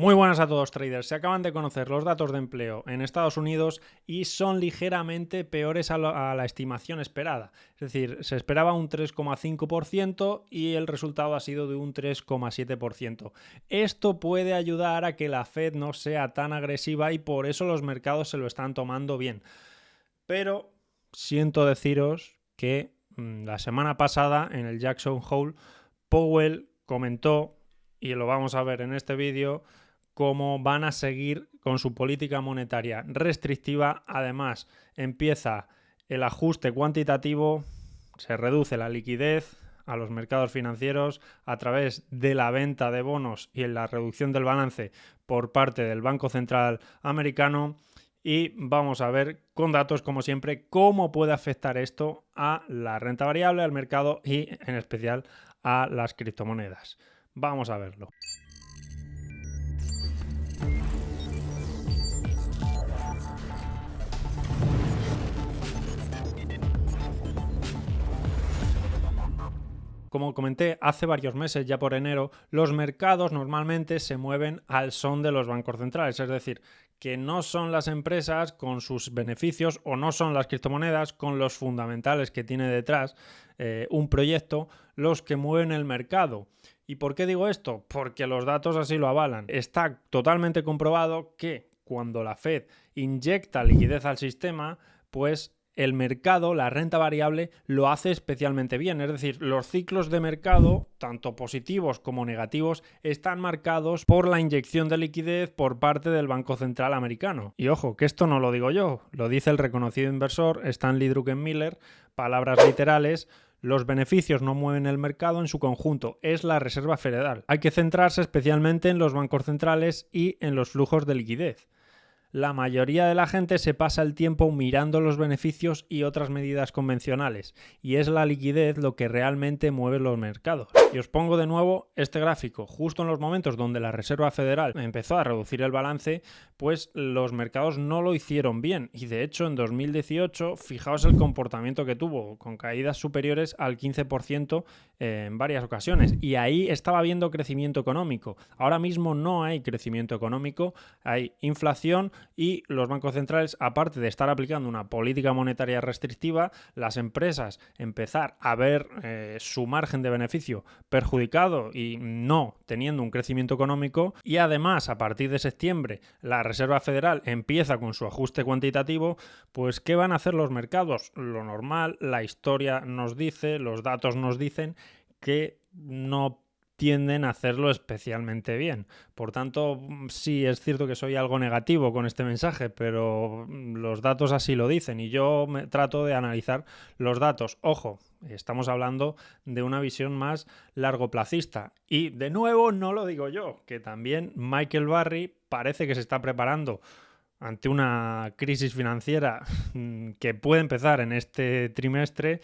Muy buenas a todos, traders. Se acaban de conocer los datos de empleo en Estados Unidos y son ligeramente peores a la estimación esperada. Es decir, se esperaba un 3,5% y el resultado ha sido de un 3,7%. Esto puede ayudar a que la Fed no sea tan agresiva y por eso los mercados se lo están tomando bien. Pero siento deciros que la semana pasada en el Jackson Hole, Powell comentó, y lo vamos a ver en este vídeo, cómo van a seguir con su política monetaria restrictiva. Además, empieza el ajuste cuantitativo, se reduce la liquidez a los mercados financieros a través de la venta de bonos y en la reducción del balance por parte del Banco Central Americano. Y vamos a ver con datos, como siempre, cómo puede afectar esto a la renta variable, al mercado y en especial a las criptomonedas. Vamos a verlo. Como comenté hace varios meses, ya por enero, los mercados normalmente se mueven al son de los bancos centrales, es decir, que no son las empresas con sus beneficios o no son las criptomonedas con los fundamentales que tiene detrás un proyecto los que mueven el mercado. ¿Y por qué digo esto? Porque los datos así lo avalan. Está totalmente comprobado que cuando la Fed inyecta liquidez al sistema, pues el mercado, la renta variable, lo hace especialmente bien. Es decir, los ciclos de mercado, tanto positivos como negativos, están marcados por la inyección de liquidez por parte del Banco Central americano. Y ojo, que esto no lo digo yo, lo dice el reconocido inversor Stanley Druckenmiller, palabras literales. Los beneficios no mueven el mercado en su conjunto, es la Reserva Federal. Hay que centrarse especialmente en los bancos centrales y en los flujos de liquidez. La mayoría de la gente se pasa el tiempo mirando los beneficios y otras medidas convencionales, y es la liquidez lo que realmente mueve los mercados. Y os pongo de nuevo este gráfico. Justo en los momentos donde la Reserva Federal empezó a reducir el balance, pues los mercados no lo hicieron bien. Y de hecho, en 2018, fijaos el comportamiento que tuvo, con caídas superiores al 15% en varias ocasiones. Y ahí estaba habiendo crecimiento económico. Ahora mismo no hay crecimiento económico, hay inflación, y los bancos centrales, aparte de estar aplicando una política monetaria restrictiva, las empresas empezar a ver su margen de beneficio perjudicado y no teniendo un crecimiento económico, y además a partir de septiembre la Reserva Federal empieza con su ajuste cuantitativo, pues ¿qué van a hacer los mercados? Lo normal, la historia nos dice, los datos nos dicen que no tienden a hacerlo especialmente bien. Por tanto, sí es cierto que soy algo negativo con este mensaje, pero los datos así lo dicen y yo trato de analizar los datos. Ojo, estamos hablando de una visión más largoplacista. Y de nuevo, no lo digo yo, que también Michael Burry parece que se está preparando ante una crisis financiera que puede empezar en este trimestre,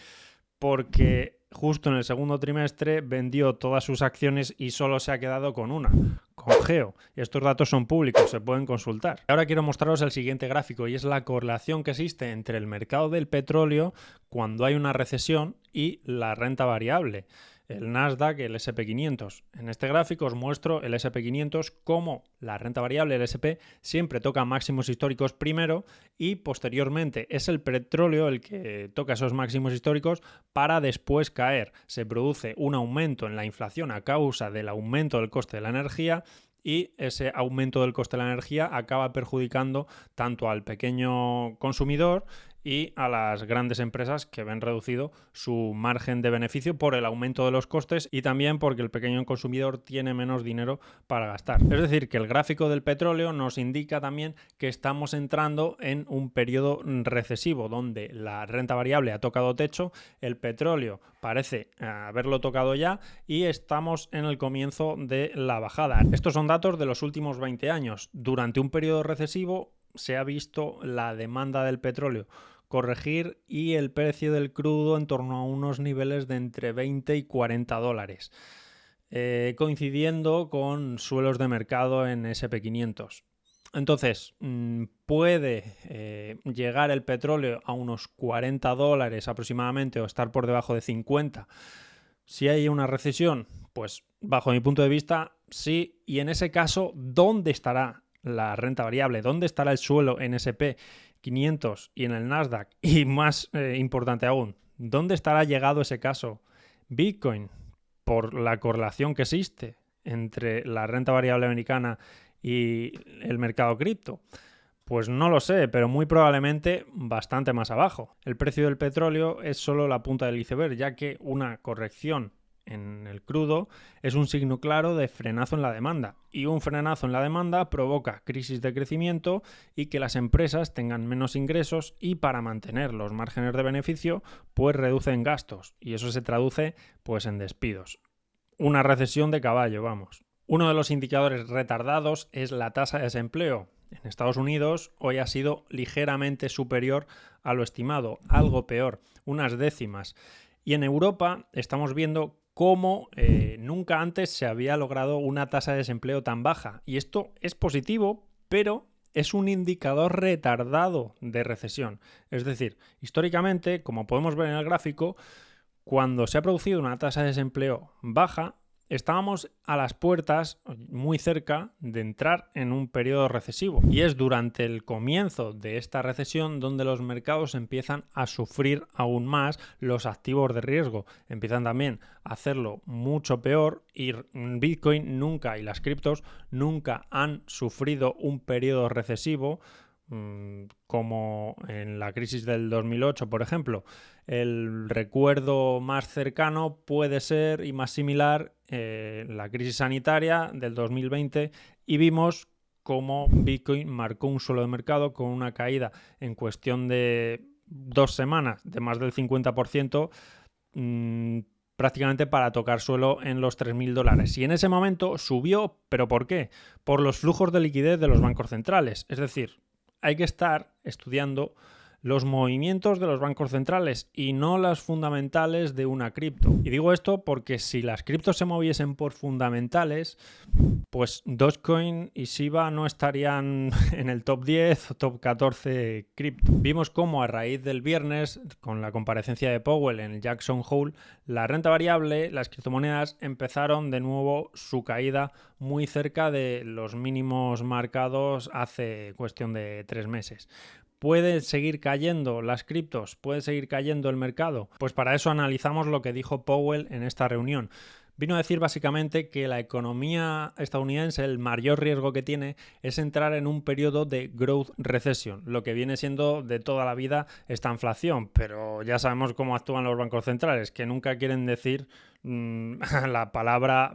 porque justo en el segundo trimestre vendió todas sus acciones y solo se ha quedado con una, con Geo. Y estos datos son públicos, se pueden consultar. Ahora quiero mostraros el siguiente gráfico y es la correlación que existe entre el mercado del petróleo cuando hay una recesión y la renta variable, el Nasdaq, el S&P 500. En este gráfico os muestro el S&P 500 como la renta variable, el S&P, siempre toca máximos históricos primero y posteriormente es el petróleo el que toca esos máximos históricos para después caer. Se produce un aumento en la inflación a causa del aumento del coste de la energía y ese aumento del coste de la energía acaba perjudicando tanto al pequeño consumidor y a las grandes empresas que ven reducido su margen de beneficio por el aumento de los costes y también porque el pequeño consumidor tiene menos dinero para gastar. Es decir, que el gráfico del petróleo nos indica también que estamos entrando en un periodo recesivo donde la renta variable ha tocado techo, el petróleo parece haberlo tocado ya y estamos en el comienzo de la bajada. Estos son datos de los últimos 20 años. Durante un periodo recesivo se ha visto la demanda del petróleo corregir y el precio del crudo en torno a unos niveles de entre 20 y 40 dólares, coincidiendo con suelos de mercado en S&P 500. Entonces, puede llegar el petróleo a unos 40 dólares aproximadamente o estar por debajo de 50. Si hay una recesión, pues bajo mi punto de vista Sí, y en ese caso, ¿dónde estará la renta variable? ¿Dónde estará el suelo en S&P 500 y en el Nasdaq? Y más importante aún, ¿dónde estará llegado ese caso Bitcoin? Por la correlación que existe entre la renta variable americana y el mercado cripto. Pues no lo sé, pero muy probablemente bastante más abajo. El precio del petróleo es solo la punta del iceberg, ya que una corrección en el crudo es un signo claro de frenazo en la demanda, y un frenazo en la demanda provoca crisis de crecimiento y que las empresas tengan menos ingresos, y para mantener los márgenes de beneficio pues reducen gastos, y eso se traduce pues en despidos. Una recesión de caballo, vamos. Uno de los indicadores retardados es la tasa de desempleo. En Estados Unidos hoy ha sido ligeramente superior a lo estimado, algo peor, unas décimas. Y en Europa estamos viendo cómo nunca antes se había logrado una tasa de desempleo tan baja. Y esto es positivo, pero es un indicador retardado de recesión. Es decir, históricamente, como podemos ver en el gráfico, cuando se ha producido una tasa de desempleo baja, estábamos a las puertas, muy cerca, de entrar en un periodo recesivo. Y es durante el comienzo de esta recesión donde los mercados empiezan a sufrir aún más, los activos de riesgo empiezan también a hacerlo mucho peor, y Bitcoin nunca, y las criptos nunca han sufrido un periodo recesivo como en la crisis del 2008, por ejemplo. El recuerdo más cercano puede ser, y más similar, la crisis sanitaria del 2020, y vimos cómo Bitcoin marcó un suelo de mercado con una caída en cuestión de 2 semanas de más del 50%, prácticamente para tocar suelo en los $3.000. Y en ese momento subió, ¿pero por qué? Por los flujos de liquidez de los bancos centrales. Es decir, hay que estar estudiando los movimientos de los bancos centrales y no las fundamentales de una cripto. Y digo esto porque si las criptos se moviesen por fundamentales, pues Dogecoin y Shiba no estarían en el top 10 o top 14 cripto. Vimos cómo a raíz del viernes, con la comparecencia de Powell en el Jackson Hole, la renta variable, las criptomonedas empezaron de nuevo su caída muy cerca de los mínimos marcados hace cuestión de 3 meses. ¿Pueden seguir cayendo las criptos? ¿Puede seguir cayendo el mercado? Pues para eso analizamos lo que dijo Powell en esta reunión. Vino a decir básicamente que la economía estadounidense, el mayor riesgo que tiene es entrar en un periodo de growth recession, lo que viene siendo de toda la vida esta inflación, pero ya sabemos cómo actúan los bancos centrales, que nunca quieren decir la palabra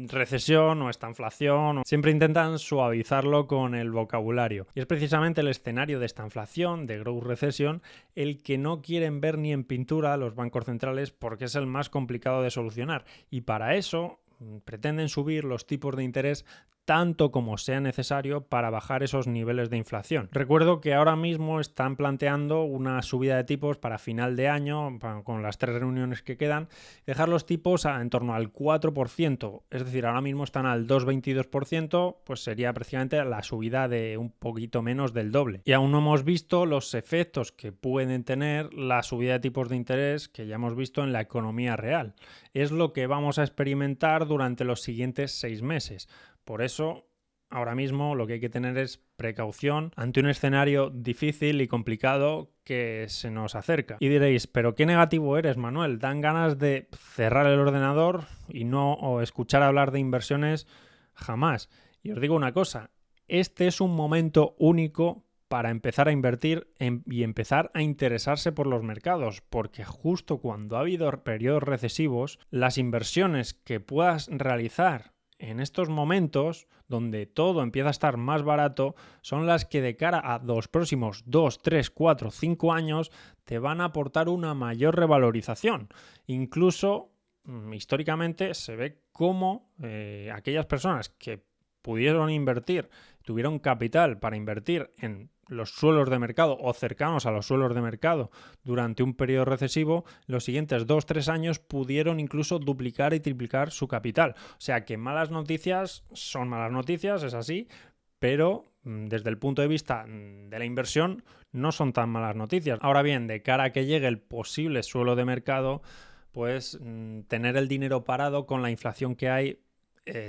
recesión o esta inflación, siempre intentan suavizarlo con el vocabulario. Y es precisamente el escenario de esta inflación, de growth recession, el que no quieren ver ni en pintura los bancos centrales, porque es el más complicado de solucionar. Y para eso pretenden subir los tipos de interés tanto como sea necesario para bajar esos niveles de inflación. Recuerdo que ahora mismo están planteando una subida de tipos para final de año, con las 3 reuniones que quedan, dejar los tipos en torno al 4%, es decir, ahora mismo están al 2,22%, pues sería precisamente la subida de un poquito menos del doble. Y aún no hemos visto los efectos que pueden tener la subida de tipos de interés que ya hemos visto en la economía real. Es lo que vamos a experimentar durante los siguientes 6 meses. Por eso, ahora mismo lo que hay que tener es precaución ante un escenario difícil y complicado que se nos acerca. Y diréis, ¿pero qué negativo eres, Manuel? Dan ganas de cerrar el ordenador y no escuchar hablar de inversiones jamás. Y os digo una cosa, este es un momento único para empezar a invertir y empezar a interesarse por los mercados, porque justo cuando ha habido periodos recesivos, las inversiones que puedas realizar en estos momentos, donde todo empieza a estar más barato, son las que de cara a los próximos 2, 3, 4, 5 años te van a aportar una mayor revalorización. Incluso, históricamente, se ve cómo aquellas personas que pudieron invertir, tuvieron capital para invertir en los suelos de mercado o cercanos a los suelos de mercado durante un periodo recesivo, los siguientes 2-3 años pudieron incluso duplicar y triplicar su capital. O sea que malas noticias son malas noticias, es así, pero desde el punto de vista de la inversión no son tan malas noticias. Ahora bien, de cara a que llegue el posible suelo de mercado, pues tener el dinero parado con la inflación que hay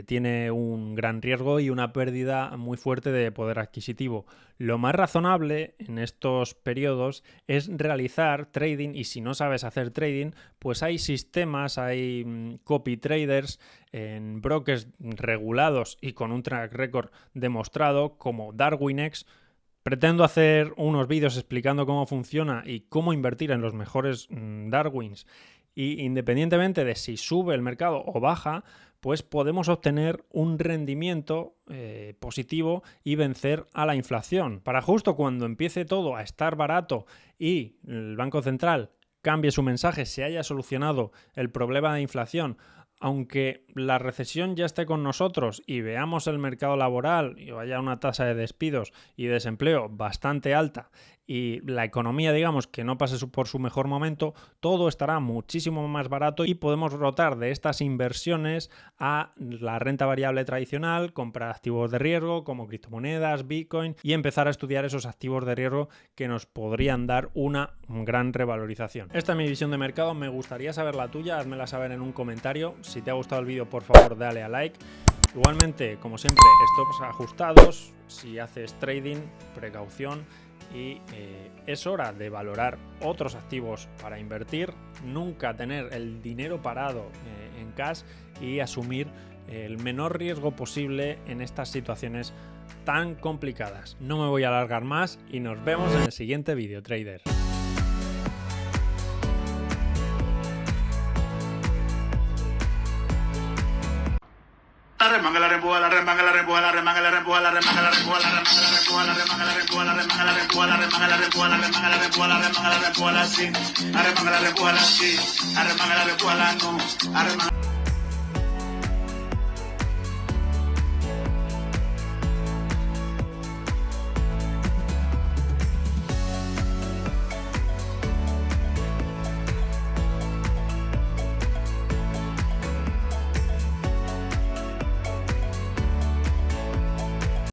tiene un gran riesgo y una pérdida muy fuerte de poder adquisitivo. Lo más razonable en estos periodos es realizar trading, y si no sabes hacer trading, pues hay sistemas, hay copy traders en brokers regulados y con un track record demostrado como Darwinex. Pretendo hacer unos vídeos explicando cómo funciona y cómo invertir en los mejores Darwins, y independientemente de si sube el mercado o baja, pues podemos obtener un rendimiento positivo y vencer a la inflación. Para justo cuando empiece todo a estar barato y el Banco Central cambie su mensaje, se haya solucionado el problema de inflación, aunque la recesión ya esté con nosotros y veamos el mercado laboral y haya una tasa de despidos y desempleo bastante alta y la economía, digamos, que no pase por su mejor momento, todo estará muchísimo más barato y podemos rotar de estas inversiones a la renta variable tradicional, comprar activos de riesgo como criptomonedas, Bitcoin, y empezar a estudiar esos activos de riesgo que nos podrían dar una gran revalorización. Esta es mi visión de mercado, me gustaría saber la tuya, házmela saber en un comentario. Si te ha gustado el vídeo, por favor, dale a like. Igualmente, como siempre, stops ajustados. Si haces trading, precaución. Y es hora de valorar otros activos para invertir, nunca tener el dinero parado en cash y asumir el menor riesgo posible en estas situaciones tan complicadas. No me voy a alargar más y nos vemos en el siguiente vídeo, trader. Remanga la rempuja, la remanga la rempuja, la remanga la rempuja, la remanga la rempuja, la remanga la rempuja, la remanga la rempuja, la remanga la rempuja, la remanga la rempuja, la remanga la rempuja, la remanga la rempuja, la sí, la remanga la rempuja, la sí, la remanga la rempuja, la no, la remanga